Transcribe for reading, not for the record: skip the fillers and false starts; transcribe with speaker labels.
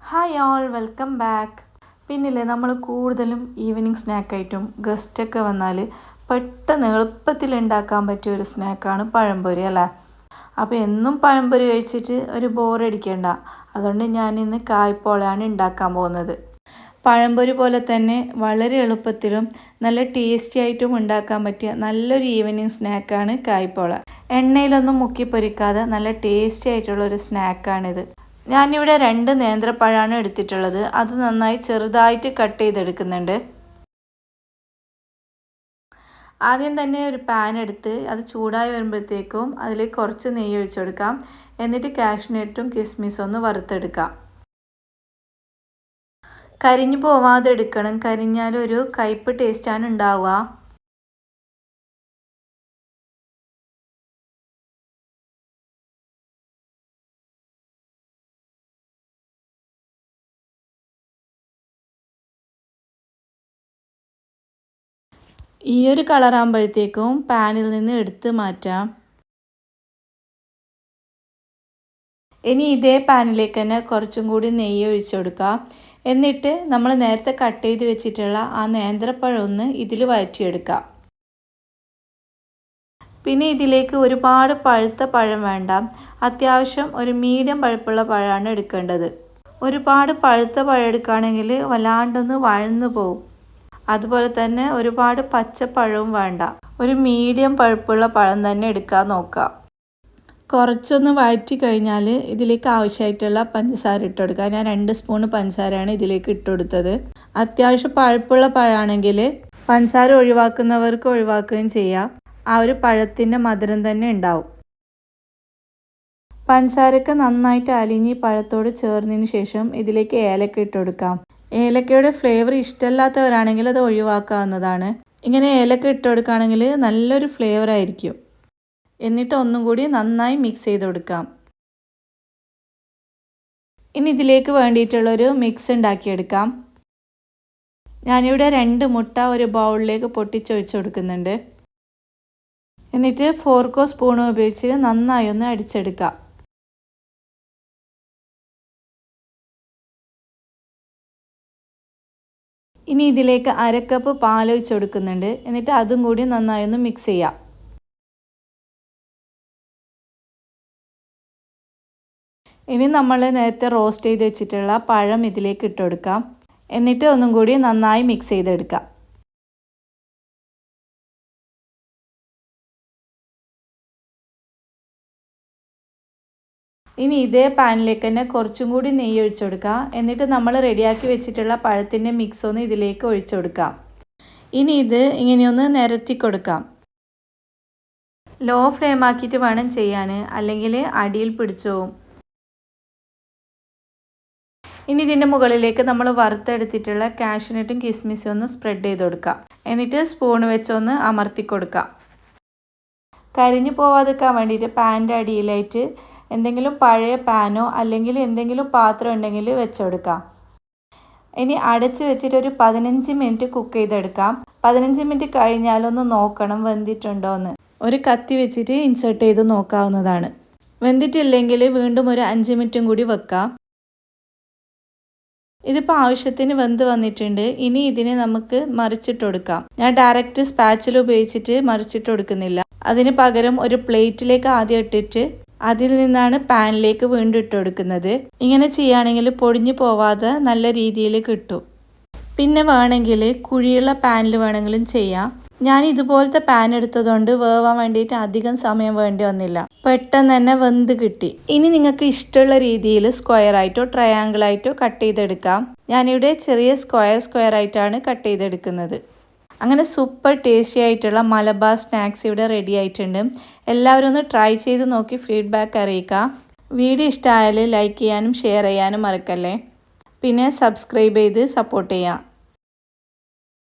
Speaker 1: Hi all welcome back. പിന്നില്ലേ നമ്മൾ കൂടുതലും ഈവനിങ് സ്നാക്കായിട്ടും ഗസ്റ്റൊക്കെ വന്നാൽ പെട്ടെന്ന് എളുപ്പത്തിൽ ഉണ്ടാക്കാൻ പറ്റിയ ഒരു സ്നാക്കാണ് പഴംപൊരി അല്ലേ. അപ്പോൾ എന്നും പഴംപൊരി കഴിച്ചിട്ട് ഒരു ബോറടിക്കേണ്ട, അതുകൊണ്ട് ഞാനിന്ന് കായ്പോളയാണ് ഉണ്ടാക്കാൻ പോകുന്നത്. പഴംപൊരി പോലെ തന്നെ വളരെ എളുപ്പത്തിലും നല്ല ടേസ്റ്റി ആയിട്ടും ഉണ്ടാക്കാൻ പറ്റിയ നല്ലൊരു ഈവനിങ് സ്നാക്കാണ് കായ്പോള. എണ്ണയിലൊന്നും മുക്കി പൊരിക്കാതെ നല്ല ടേസ്റ്റി ആയിട്ടുള്ള ഒരു സ്നാക്കാണിത്. ഞാനിവിടെ 2 നേന്ത്രപ്പഴമാണ് എടുത്തിട്ടുള്ളത്. അത് നന്നായി ചെറുതായിട്ട് കട്ട് ചെയ്തെടുക്കുന്നുണ്ട്. ആദ്യം തന്നെ ഒരു പാൻ എടുത്ത് അത് ചൂടായി വരുമ്പോഴത്തേക്കും അതിലേക്ക് കുറച്ച് നെയ്യ് ഒഴിച്ചു കൊടുക്കാം. എന്നിട്ട് കാഷ്നട്ടും കിസ്മിസും ഒന്ന് വറുത്തെടുക്കാം. കരിഞ്ഞു പോവാതെ എടുക്കണം, കരിഞ്ഞാൽ ഒരു കയ്പ്പ് ടേസ്റ്റാണ് ഉണ്ടാവുക. ഈ ഒരു കളറാകുമ്പോഴത്തേക്കും പാനിൽ നിന്ന് എടുത്ത് മാറ്റാം. ഇനി ഇതേ പാനിലേക്ക് തന്നെ കുറച്ചും കൂടി നെയ്യ് ഒഴിച്ചു കൊടുക്കാം. എന്നിട്ട് നമ്മൾ നേരത്തെ കട്ട് ചെയ്ത് വെച്ചിട്ടുള്ള ആ നേന്ത്രപ്പഴം ഒന്ന് ഇതിൽ വഴറ്റിയെടുക്കാം. പിന്നെ ഇതിലേക്ക് ഒരുപാട് പഴുത്ത പഴം വേണ്ട, അത്യാവശ്യം ഒരു മീഡിയം പഴുപ്പുള്ള പഴമാണ് എടുക്കേണ്ടത്. ഒരുപാട് പഴുത്ത പഴം എടുക്കുകയാണെങ്കിൽ വല്ലാണ്ടൊന്ന് വഴന്നു പോകും. അതുപോലെ തന്നെ ഒരുപാട് പച്ചപ്പഴവും വേണ്ട, ഒരു മീഡിയം പഴുപ്പുള്ള പഴം തന്നെ എടുക്കാൻ നോക്കാം. കുറച്ചൊന്ന് വഴറ്റി കഴിഞ്ഞാൽ ഇതിലേക്ക് ആവശ്യമായിട്ടുള്ള പഞ്ചസാര ഇട്ട് കൊടുക്കുക. ഞാൻ 2 സ്പൂൺ പഞ്ചസാരയാണ് ഇതിലേക്ക് ഇട്ട് കൊടുത്തത്. അത്യാവശ്യം പഴുപ്പുള്ള പഴമാണെങ്കിൽ പഞ്ചസാര ഒഴിവാക്കുന്നവർക്ക് ഒഴിവാക്കുകയും ചെയ്യാം. ആ ഒരു പഴത്തിൻ്റെ മധുരം തന്നെ ഉണ്ടാവും. പഞ്ചസാരക്ക് നന്നായിട്ട് അലിഞ്ഞ് പഴത്തോട് ചേർന്നതിന് ശേഷം ഇതിലേക്ക് ഏലക്ക ഇട്ട് കൊടുക്കാം. ഏലക്കയുടെ ഫ്ലേവർ ഇഷ്ടമല്ലാത്തവരാണെങ്കിൽ അത് ഒഴിവാക്കാവുന്നതാണ്. ഇങ്ങനെ ഏലക്ക ഇട്ട് കൊടുക്കുകയാണെങ്കിൽ നല്ലൊരു ഫ്ലേവർ ആയിരിക്കും. എന്നിട്ട് ഒന്നും കൂടി നന്നായി മിക്സ് ചെയ്ത് കൊടുക്കാം. ഇനി ഇതിലേക്ക് വേണ്ടിയിട്ടുള്ളൊരു മിക്സ് ഉണ്ടാക്കിയെടുക്കാം. ഞാനിവിടെ 2 മുട്ട ഒരു ബൗളിലേക്ക് പൊട്ടിച്ചൊഴിച്ച് കൊടുക്കുന്നുണ്ട്. എന്നിട്ട് ഫോർക്കോ സ്പൂണോ ഉപയോഗിച്ച് നന്നായി ഒന്ന് അടിച്ചെടുക്കാം. ഇനി ഇതിലേക്ക് 1/2 കപ്പ് പാൽ ഒഴിച്ച് കൊടുക്കുന്നുണ്ട്. എന്നിട്ട് അതും കൂടി നന്നായി ഒന്ന് മിക്സ് ചെയ്യാം. ഇനി നമ്മൾ നേരത്തെ റോസ്റ്റ് ചെയ്ത് വെച്ചിട്ടുള്ള പഴം ഇതിലേക്ക് ഇട്ട് കൊടുക്കാം. എന്നിട്ട് ഒന്നും കൂടി നന്നായി മിക്സ് ചെയ്തെടുക്കാം. ഇനി ഇതേ പാനിലേക്ക് തന്നെ കുറച്ചും കൂടി നെയ്യ് ഒഴിച്ചു കൊടുക്കുക. എന്നിട്ട് നമ്മൾ റെഡിയാക്കി വെച്ചിട്ടുള്ള പഴത്തിൻ്റെ മിക്സ് ഒന്ന് ഇതിലേക്ക് ഒഴിച്ചു കൊടുക്കാം. ഇനി ഇത് ഇങ്ങനെയൊന്ന് നിരത്തി കൊടുക്കാം. ലോ ഫ്ലെയിം ആക്കിയിട്ട് വേണം ചെയ്യാൻ, അല്ലെങ്കിൽ അടിയിൽ പിടിച്ചു പോകും. ഇനി ഇതിൻ്റെ മുകളിലേക്ക് നമ്മൾ വറുത്തെടുത്തിട്ടുള്ള കാഷ്നട്ടും കിസ്മിസും ഒന്ന് സ്പ്രെഡ് ചെയ്ത് കൊടുക്കാം. എന്നിട്ട് സ്പൂൺ വെച്ചൊന്ന് അമർത്തി കൊടുക്കാം. കരിഞ്ഞു പോവാതിരിക്കാൻ വേണ്ടിയിട്ട് പാൻ്റെ അടിയിലായിട്ട് എന്തെങ്കിലും പഴയ പാനോ അല്ലെങ്കിൽ എന്തെങ്കിലും പാത്രം ഉണ്ടെങ്കിൽ വെച്ചുകൊടുക്കാം. ഇനി അടച്ച് വെച്ചിട്ട് ഒരു 15 മിനിറ്റ് കുക്ക് ചെയ്തെടുക്കാം. 15 മിനിറ്റ് കഴിഞ്ഞാലൊന്ന് നോക്കണം വെന്തിട്ടുണ്ടോ എന്ന്. ഒരു കത്തി വെച്ചിട്ട് ഇൻസേർട്ട് ചെയ്ത് നോക്കാവുന്നതാണ്. വെന്തിട്ടില്ലെങ്കിൽ വീണ്ടും ഒരു 5 മിനിറ്റും കൂടി വെക്കാം. ഇതിപ്പോൾ ആവശ്യത്തിന് വെന്ത് വന്നിട്ടുണ്ട്. ഇനി ഇതിനെ നമുക്ക് മറിച്ചിട്ട് കൊടുക്കാം. ഞാൻ ഡയറക്റ്റ് സ്പാച്ചിൽ ഉപയോഗിച്ചിട്ട് മറിച്ചിട്ട് കൊടുക്കുന്നില്ല. അതിന് പകരം ഒരു പ്ലേറ്റിലേക്ക് ആദ്യം ഇട്ടിട്ട് അതിൽ നിന്നാണ് പാനിലേക്ക് വീണ്ടും ഇട്ട് കൊടുക്കുന്നത്. ഇങ്ങനെ ചെയ്യുകയാണെങ്കിൽ പൊടിഞ്ഞു പോവാതെ നല്ല രീതിയിൽ കിട്ടും. പിന്നെ വേണമെങ്കിൽ കുഴിയുള്ള പാനിൽ വേണമെങ്കിലും ചെയ്യാം. ഞാൻ ഇതുപോലത്തെ പാൻ എടുത്തതുകൊണ്ട് വേവാൻ വേണ്ടിയിട്ട് അധികം സമയം വേണ്ടി വന്നില്ല, പെട്ടെന്ന് തന്നെ വെന്ത് കിട്ടി. ഇനി നിങ്ങൾക്ക് ഇഷ്ടമുള്ള രീതിയിൽ സ്ക്വയർ ആയിട്ടോ ട്രയാങ്കിൾ ആയിട്ടോ കട്ട് ചെയ്തെടുക്കാം. ഞാനിവിടെ ചെറിയ സ്ക്വയർ ആയിട്ടാണ് കട്ട് ചെയ്തെടുക്കുന്നത്. അങ്ങനെ സൂപ്പർ ടേസ്റ്റി ആയിട്ടുള്ള മലബാർ സ്നാക്സ് ഇവിടെ റെഡി ആയിട്ടുണ്ട്. എല്ലാവരും ഒന്ന് ട്രൈ ചെയ്ത് നോക്കി ഫീഡ്ബാക്ക് അറിയിക്കുക. വീഡിയോ ഇഷ്ടമായാൽ ലൈക്ക് ചെയ്യാനും ഷെയർ ചെയ്യാനും മറക്കല്ലേ. പിന്നെ സബ്സ്ക്രൈബ് ചെയ്ത് സപ്പോർട്ട് ചെയ്യാം.